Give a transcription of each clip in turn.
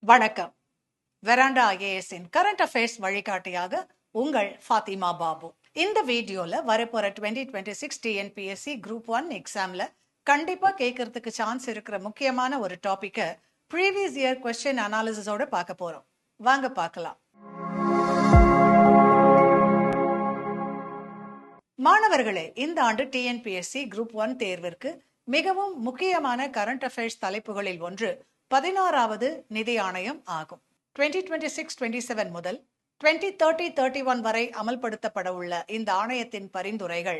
வணக்கம். Veranda ஐஏஎஸ்ஸின் current affairs வழிகாட்டியாக உங்கள் ஃபாத்திமா பாபு. இந்த வீடியோல வரப்போற 2026 டிஎன்பிஎஸ்சி குரூப் 1 எக்ஸாம்ல கண்டிப்பா கேட்கறதுக்கு சான்ஸ் இருக்கிற முக்கியமான ஒரு டாபிக்க ப்ரீவியஸ் இயர் கொஸ்டின் அனாலிசிஸோட பார்க்க போறோம். வாங்க பார்க்கலாம். மாணவர்களே, இந்த ஆண்டு டிஎன்பிஎஸ்சி குரூப் 1 தேர்விற்கு மிகவும் முக்கியமான கரண்ட் அஃபேர்ஸ் தலைப்புகளில் ஒன்று 16வது நிதி ஆணையம் ஆகும். 2026-27 முதல் 2030-31 வரை அமல்படுத்தப்பட உள்ள இந்த ஆணையத்தின் பரிந்துரைகள்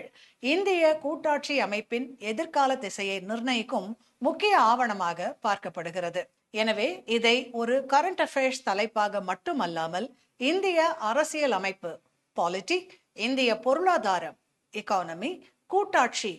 இந்திய கூட்டாட்சி அமைப்பின் எதிர்கால திசையை நிர்ணயிக்கும் முக்கிய ஆவணமாக பார்க்கப்படுகிறது. எனவே இதை ஒரு கரண்ட் அஃபேர்ஸ் தலைப்பாக மட்டுமல்லாமல் இந்திய அரசியல் அமைப்பு பாலிட்டிக், இந்திய பொருளாதாரம் எக்கானமி, கூட்டாட்சி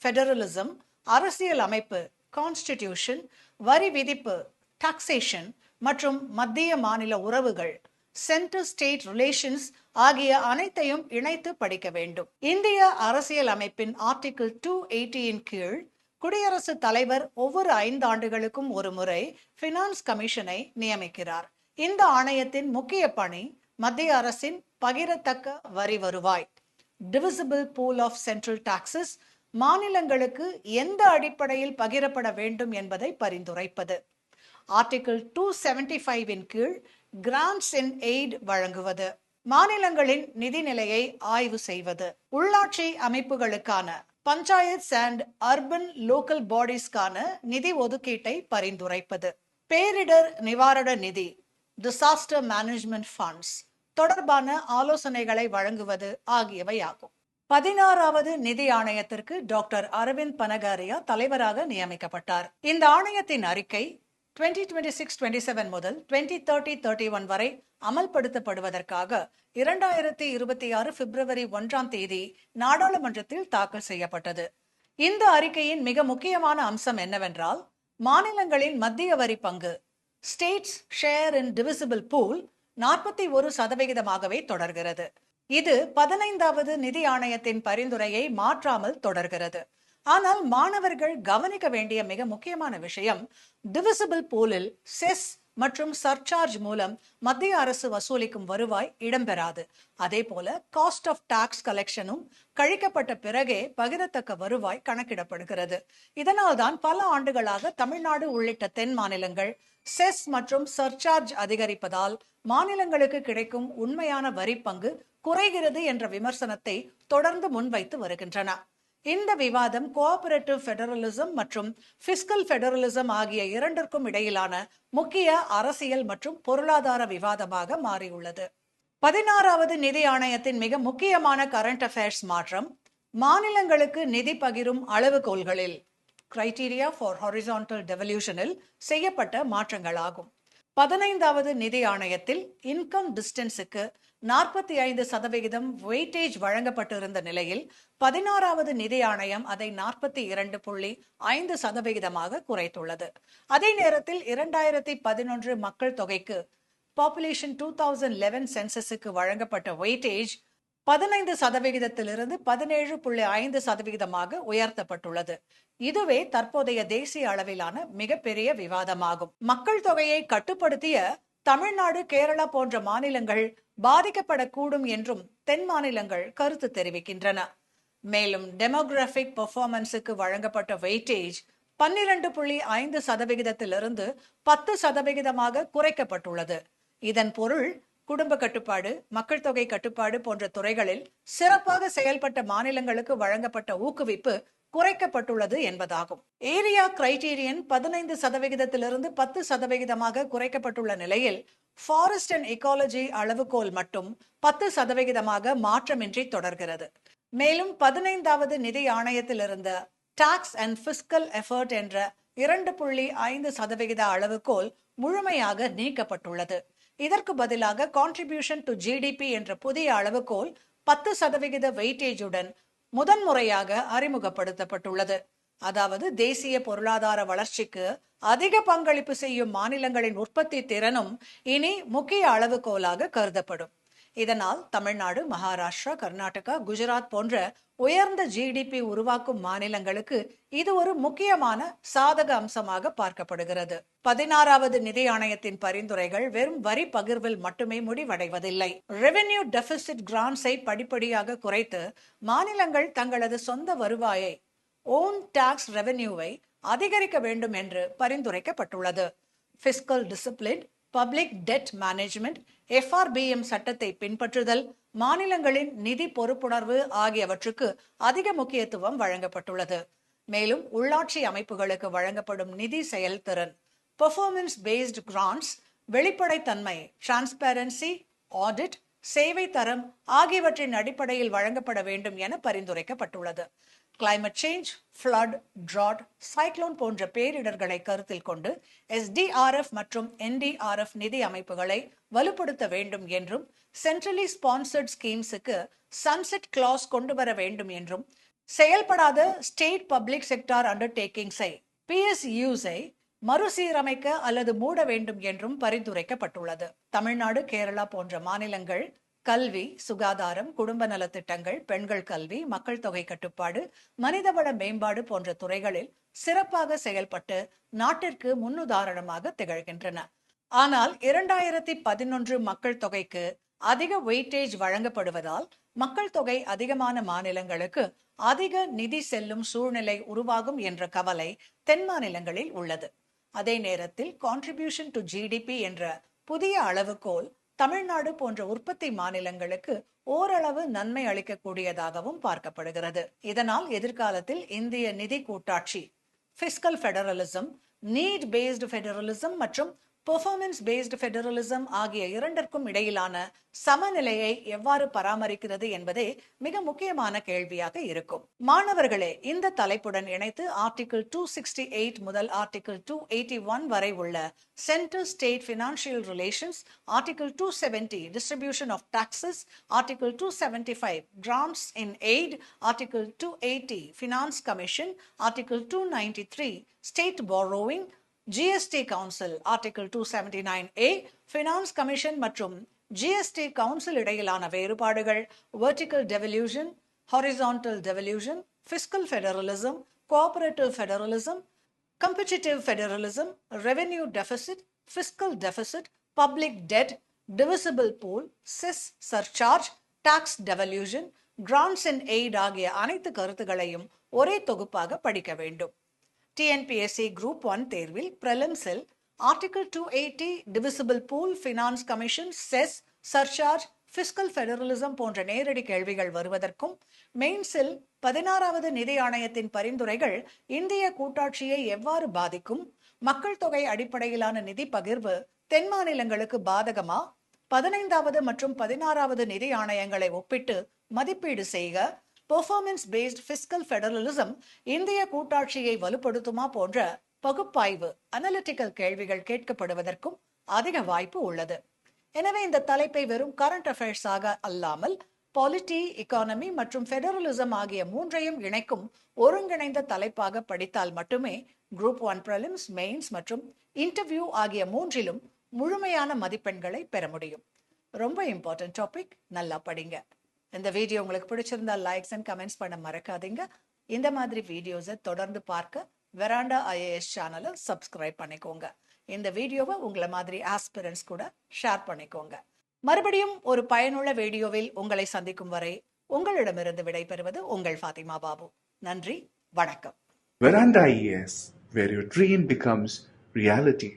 ஃபெடரலிசம், அரசியல் அமைப்பு கான்ஸ்டிடியூஷன், வரி விதிப்பு டாக்ஸேஷன் மற்றும் மத்திய மாநில உறவுகள் சென்டர் ஸ்டேட் ரிலேஷன்ஸ் ஆகிய அனைத்தையும் இணைத்து படிக்க வேண்டும். இந்திய அரசியல் அமைப்பின் ஆர்டிகிள் 280 கீழ் குடியரசுத் தலைவர் ஒவ்வொரு 5 ஆண்டுகளுக்கும் ஒரு முறை பினான்ஸ் கமிஷனை நியமிக்கிறார். இந்த ஆணையத்தின் முக்கிய பணி மத்திய அரசின் பகிரத்தக்க வரி வருவாய் divisible pool of central taxes மாநிலங்களுக்கு எந்த அடிப்படையில் பகிரப்பட வேண்டும் என்பதை பரிந்துரைப்பது. ஆர்டிகிள் 275 கீழ் கிராண்ட்ஸ் இன் எய்ட் வழங்குவது, மாநிலங்களின் நிதிநிலையை ஆய்வு செய்வது, உள்ளாட்சி அமைப்புகளுக்கான பஞ்சாயத்ஸ் அண்ட் அர்பன் லோக்கல் பாடிஸ்கான நிதி ஒதுக்கீட்டை பரிந்துரைப்பது, பேரிடர் நிவாரண நிதி டிசாஸ்டர் மேனேஜ்மெண்ட் ஃபண்ட்ஸ் தொடர்பான ஆலோசனைகளை வழங்குவது ஆகியவை ஆகும். 16வது நிதி ஆணையத்திற்கு டாக்டர் அரவிந்த் பனகாரியா தலைவராக நியமிக்கப்பட்டார். இந்த ஆணையத்தின் அறிக்கை 2026-27 முதல் 2030-31 வரை அமல்படுத்தப்படுவதற்காக 2026 பிப்ரவரி 1 நாடாளுமன்றத்தில் தாக்கல் செய்யப்பட்டது. இந்த அறிக்கையின் மிக முக்கியமான அம்சம் என்னவென்றால், மாநிலங்களின் மத்திய வரி பங்கு ஸ்டேட்ஸ் ஷேர் இன் டிவிசிபிள் பூல் 41% தொடர்கிறது. இது 15வது நிதி ஆணையத்தின் பரிந்துரையை மாற்றாமல் தொடர்கிறது. ஆனால் மாணவர்கள் கவனிக்க வேண்டிய மிக முக்கியமான விஷயம், டிவிசிபிள் பூலில் செஸ் மற்றும் சர்சார்ஜ் மூலம் மத்திய அரசு வசூலிக்கும் வருவாய் இடம்பெறாது. அதே போல காஸ்ட் ஆஃப் டாக்ஸ் கலெக்ஷனும் கழிக்கப்பட்ட பிறகே பகிரத்தக்க வருவாய் கணக்கிடப்படுகிறது. இதனால் தான் பல ஆண்டுகளாக தமிழ்நாடு உள்ளிட்ட தென் மாநிலங்கள் செஸ் மற்றும் சர்சார்ஜ் அதிகரிப்பதால் மாநிலங்களுக்கு கிடைக்கும் உண்மையான வரி பங்கு குறைகிறது என்ற விமர்சனத்தை தொடர்ந்து முன்வைத்து வருகின்றன. இந்த விவாதம் கோஆபரேட்டிவ் ஃபெடரலிசம் மற்றும் பிஸ்கல் ஃபெடரலிசம் ஆகிய இரண்டிற்கும் இடையிலான முக்கிய அரசியல் மற்றும் பொருளாதார விவாதமாக மாறியுள்ளது. 16வது நிதி ஆணையத்தின் மிக முக்கியமான கரண்ட் அஃபேர்ஸ் மாற்றம் மாநிலங்களுக்கு நிதி பகிரும் அளவுகோல்களில் கிரைட்டீரியா ஃபார் ஹாரிசான்டல் டெவல்யூஷனில் செய்யப்பட்ட மாற்றங்களாகும். 15வது நிதி ஆணையத்தில் இன்கம் டிஸ்டன்ஸுக்கு 45% வெயிட்டேஜ் வழங்கப்பட்டிருந்த நிலையில் 16வது நிதி ஆணையம் அதை 42.5% குறைத்துள்ளது. அதே நேரத்தில் 2011 மக்கள் தொகைக்கு பாப்புலேஷன் 2011 சென்சஸுக்கு வழங்கப்பட்ட வெயிட்டேஜ் 15%-இருந்து 17.5% உயர்த்தப்பட்டுள்ளது. இதுவே தற்போதைய தேசிய அளவிலான மிகப்பெரிய விவாதமாகும். மக்கள் தொகையை கட்டுப்படுத்திய தமிழ்நாடு, கேரளா போன்ற மாநிலங்கள் பாதிக்கப்படக்கூடும் என்றும் தென் மாநிலங்கள் கருத்து தெரிவிக்கின்றன. மேலும் டெமோகிராபிக் பெர்ஃபார்மன்ஸுக்கு வழங்கப்பட்ட வெயிட்டேஜ் 12.5%-இருந்து 10% குறைக்கப்பட்டுள்ளது. இதன் பொருள், குடும்ப கட்டுப்பாடு, மக்கள் தொகை கட்டுப்பாடு போன்ற துறைகளில் சிறப்பாக செயல்பட்ட மாநிலங்களுக்கு வழங்கப்பட்ட ஊக்குவிப்பு குறைக்கப்பட்டுள்ளது என்பதாகும். ஏரியா கிரைட்டீரியன் 15%-இருந்து 10% குறைக்கப்பட்டுள்ள நிலையில் ஃபாரஸ்ட் அண்ட் எக்காலஜி அளவுகோல் மட்டும் 10% மாற்றமின்றி தொடர்கிறது. மேலும் 15வது நிதி ஆணையத்தில் இருந்த டாக்ஸ் அண்ட் பிஸ்கல் எஃபர்ட் என்ற 2.5% அளவுகோல் முழுமையாக நீக்கப்பட்டுள்ளது. இதற்கு பதிலாக கான்ட்ரிபியூஷன் டு ஜிடிபி என்ற புதிய அளவுகோல் 10% வெயிட்டேஜுடன் முதன்முறையாக அறிமுகப்படுத்தப்பட்டுள்ளது. அதாவது தேசிய பொருளாதார வளர்ச்சிக்கு அதிக பங்களிப்பு செய்யும் மாநிலங்களின் உற்பத்தி திறனும் இனி முக்கிய அளவுகோலாக கருதப்படும். இதனால் தமிழ்நாடு, மகாராஷ்டிரா, கர்நாடகா, குஜராத் போன்ற உயர்ந்த ஜிடிபி உருவாக்கும் மாநிலங்களுக்கு இது ஒரு முக்கியமான சாதக அம்சமாக பார்க்கப்படுகிறது. 16வது நிதி ஆணையத்தின் பரிந்துரைகள் வெறும் வரி பகிர்வில் மட்டுமே முடிவடைவதில்லை. ரெவென்யூ டெபிசிட் கிராண்ட்ஸை படிப்படியாக குறைத்து மாநிலங்கள் தங்களது சொந்த வருவாயை ஓன் டாக்ஸ் ரெவென்யூவை அதிகரிக்க வேண்டும் என்று பரிந்துரைக்கப்பட்டுள்ளது. Fiscal discipline, public debt management, FRBM சட்டத்தை பின்பற்றுதல், மாநிலங்களின் நிதி பொறுப்புணர்வு ஆகியவற்றுக்கு அதிக முக்கியத்துவம் வழங்கப்பட்டுள்ளது. மேலும் உள்ளாட்சி அமைப்புகளுக்கு வழங்கப்படும் நிதி செயல்திறன், பெர்ஃபார்மன்ஸ் பேஸ்ட் கிராண்ட்ஸ், வெளிப்படைத்தன்மை, டிரான்ஸ்பேரன்சி, ஆடிட், சேவை தரம் ஆகியவற்றின் அடிப்படையில் வழங்கப்பட வேண்டும் என பரிந்துரைக்கப்பட்டுள்ளது. Climate change, flood, drought, cyclone போன்ற பேரிடர்களை கருத்தில் கொண்டு SDRF மற்றும் NDRF நிதி அமைப்புகளை வலுப்படுத்த வேண்டும் என்றும், சென்ட்ரலி ஸ்பான்சர்ட் ஸ்கீம்ஸுக்கு சன்செட் கிளாஸ் கொண்டு வர வேண்டும் என்றும், செயல்படாத ஸ்டேட் பப்ளிக் செக்டார் அண்டர்டேக்கிங்ஸை PSUஸை மறுசீரமைக்க அல்லது மூட வேண்டும் என்றும் பரிந்துரைக்கப்பட்டுள்ளது. தமிழ்நாடு, கேரளா போன்ற மாநிலங்கள் கல்வி, சுகாதாரம், குடும்ப நலத்திட்டங்கள், பெண்கள் கல்வி, மக்கள் தொகை கட்டுப்பாடு, மனிதவள மேம்பாடு போன்ற துறைகளில் சிறப்பாக செயல்பட்டு நாட்டிற்கு முன்னுதாரணமாக திகழ்கின்றன. ஆனால் 2011 மக்கள் தொகைக்கு அதிக வெயிட்டேஜ் வழங்கப்படுவதால் மக்கள் தொகை அதிகமான மாநிலங்களுக்கு அதிக நிதி செல்லும் சூழ்நிலை உருவாகும் என்ற கவலை தென் மாநிலங்களில் உள்ளது. அதே நேரத்தில் கான்ட்ரிபியூஷன் டு GDP என்ற புதிய அளவுகோல் தமிழ்நாடு போன்ற உற்பத்தி மாநிலங்களுக்கு ஓரளவு நன்மை அளிக்கக்கூடியதாகவும் பார்க்கப்படுகிறது. இதனால் எதிர்காலத்தில் இந்திய நிதி கூட்டாட்சி, fiscal federalism, need based federalism மற்றும் பெர்ஃபார்மன்ஸ் பேஸ்டு ஃபெடரலிசம் ஆகிய இரண்டிற்கும் இடையிலான சமநிலையை எவ்வாறு பராமரிக்கிறது என்பதே மிக முக்கியமான கேள்வியாக இருக்கும். மாணவர்களே, இந்த தலைப்புடன் இணைத்து ஆர்டிகிள் 268 முதல் ஆர்டிகிள் 281 வரை உள்ள centre state financial relations, article 270 distribution of taxes, article 275 grants in aid, article 280 finance commission, article 293 state borrowing, GST council, article 279A finance commission மற்றும் GST கவுன்சில் இடையிலான வேறுபாடுகள், vertical devolution, horizontal devolution, fiscal federalism, cooperative federalism, competitive federalism, revenue deficit, fiscal deficit, public debt, divisible pool, cess surcharge, tax devolution, grants and aid ஆகிய அனைத்து கருத்துகளையும் ஒரே தொகுப்பாக படிக்க வேண்டும். TNPSC குரூப் 1 தேர்வில் பிரிலிம்ஸில் article 280 divisible pool, finance commission, cess, surcharge, fiscal federalism போன்ற நேரடி கேள்விகள் வருவதற்கும், மெயின்ஸில் 16வது நிதி ஆணையத்தின் பரிந்துரைகள் இந்திய கூட்டாட்சியை எவ்வாறு பாதிக்கும், மக்கள் தொகை அடிப்படையிலான நிதி பகிர்வு தென் மாநிலங்களுக்கு பாதகமா, 15வது மற்றும் 16வது நிதி ஆணையங்களை ஒப்பிட்டு மதிப்பீடு செய்க, பெர்ஃபார்மன்ஸ் பேஸ்ட் பிஸ்கல் ஃபெடரலிசம் இந்திய கூட்டாட்சியை வலுப்படுத்துமா போன்ற பகுப்பாய்வு அனலிட்டிக்கல் கேள்விகள் கேட்கப்படுவதற்கும் அதிக வாய்ப்பு உள்ளது. எனவே இந்த தலைப்பை வெறும் கரண்ட் அஃபேர்ஸாக அல்லாமல் பாலிட்டி, எக்கானமி மற்றும் ஃபெடரலிசம் ஆகிய மூன்றையும் இணைக்கும் ஒருங்கிணைந்த தலைப்பாக படித்தால் மட்டுமே குரூப் 1 பிரிலிம்ஸ், மெயின்ஸ் மற்றும் இன்டர்வியூ ஆகிய மூன்றிலும் முழுமையான மதிப்பெண்களை பெற முடியும். ரொம்ப இம்பார்ட்டன்ட் டாபிக், நல்லா படிங்க. இந்த வீடியோ உங்களுக்கு பிடிச்சிருந்தா லைக்ஸ் அண்ட் கமெண்ட்ஸ் பண்ண மறக்காதீங்க. இந்த மாதிரி வீடியோஸை தொடர்ந்து பார்க்க வெராண்டா IAS சேனலை சப்ஸ்கிரைப் பண்ணிக்கோங்க. இந்த வீடியோவை உங்களை மாதிரி ஆஸ்பிரன்ஸ் கூட ஷேர் பண்ணிக்கோங்க. மறுபடியும் ஒரு பயனுள்ள வீடியோவில் உங்களை சந்திக்கும் வரை உங்களிடமிருந்து விடைபெறுவது உங்கள் ஃபாத்திமா பாபு. நன்றி, வணக்கம். Veranda IAS, where your dream becomes reality.